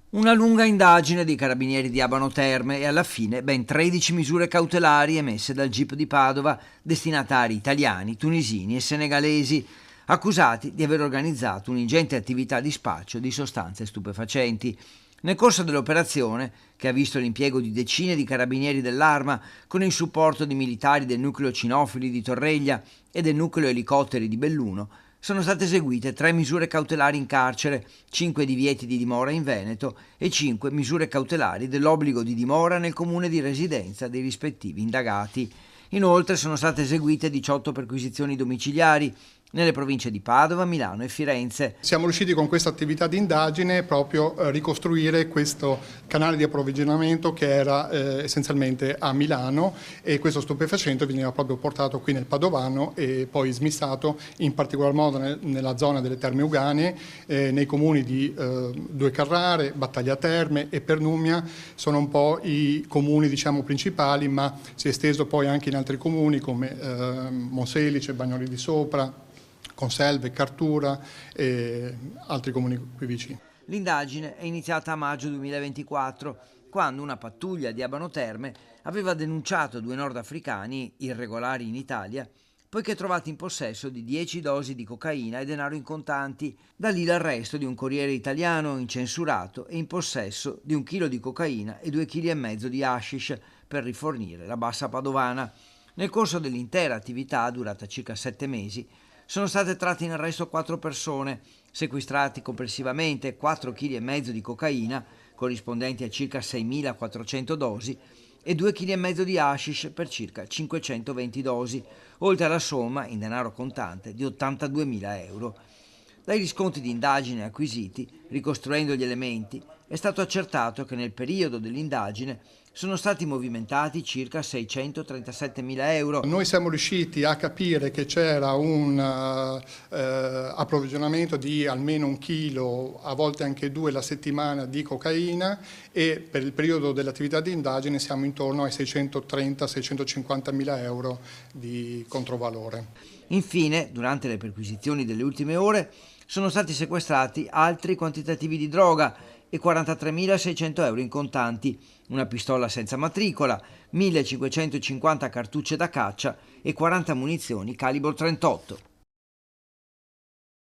Una lunga indagine dei carabinieri di Abano Terme e alla fine ben 13 misure cautelari emesse dal GIP di Padova destinatari italiani, tunisini e senegalesi, accusati di aver organizzato un'ingente attività di spaccio di sostanze stupefacenti. Nel corso dell'operazione, che ha visto l'impiego di decine di carabinieri dell'Arma con il supporto di militari del nucleo cinofili di Torreglia e del nucleo elicotteri di Belluno, sono state eseguite 3 misure cautelari in carcere, 5 divieti di dimora in Veneto e 5 misure cautelari dell'obbligo di dimora nel comune di residenza dei rispettivi indagati. Inoltre sono state eseguite 18 perquisizioni domiciliari nelle province di Padova, Milano e Firenze. Siamo riusciti con questa attività di indagine proprio a ricostruire questo canale di approvvigionamento che era essenzialmente a Milano, e questo stupefacente veniva proprio portato qui nel Padovano e poi smissato in particolar modo nella zona delle Terme Euganee, nei comuni di Due Carrare, Battaglia Terme e Pernumia. Sono un po' i comuni, diciamo, principali, ma si è esteso poi anche in altri comuni come Monselice, Bagnoli di Sopra, Conselve, Cartura e altri comuni qui vicini. L'indagine è iniziata a maggio 2024, quando una pattuglia di Abano Terme aveva denunciato 2 nordafricani irregolari in Italia, poiché trovati in possesso di 10 dosi di cocaina e denaro in contanti. Da lì l'arresto di un corriere italiano incensurato e in possesso di 1 chilo di cocaina e 2,5 kg di hashish per rifornire la bassa padovana. Nel corso dell'intera attività, durata circa 7 mesi, sono state tratte in arresto 4 persone, sequestrati complessivamente 4,5 kg di cocaina, corrispondenti a circa 6.400 dosi, e 2,5 kg di hashish per circa 520 dosi, oltre alla somma in denaro contante di 82.000 euro. Dai riscontri di indagine acquisiti, ricostruendo gli elementi, è stato accertato che nel periodo dell'indagine sono stati movimentati circa 637.000 euro. Noi siamo riusciti a capire che c'era un approvvigionamento di almeno 1 chilo, a volte anche 2 la settimana, di cocaina, e per il periodo dell'attività di indagine siamo intorno ai 630-650.000 euro di controvalore. Infine, durante le perquisizioni delle ultime ore, sono stati sequestrati altri quantitativi di droga e 43.600 euro in contanti, una pistola senza matricola, 1.550 cartucce da caccia e 40 munizioni calibro 38.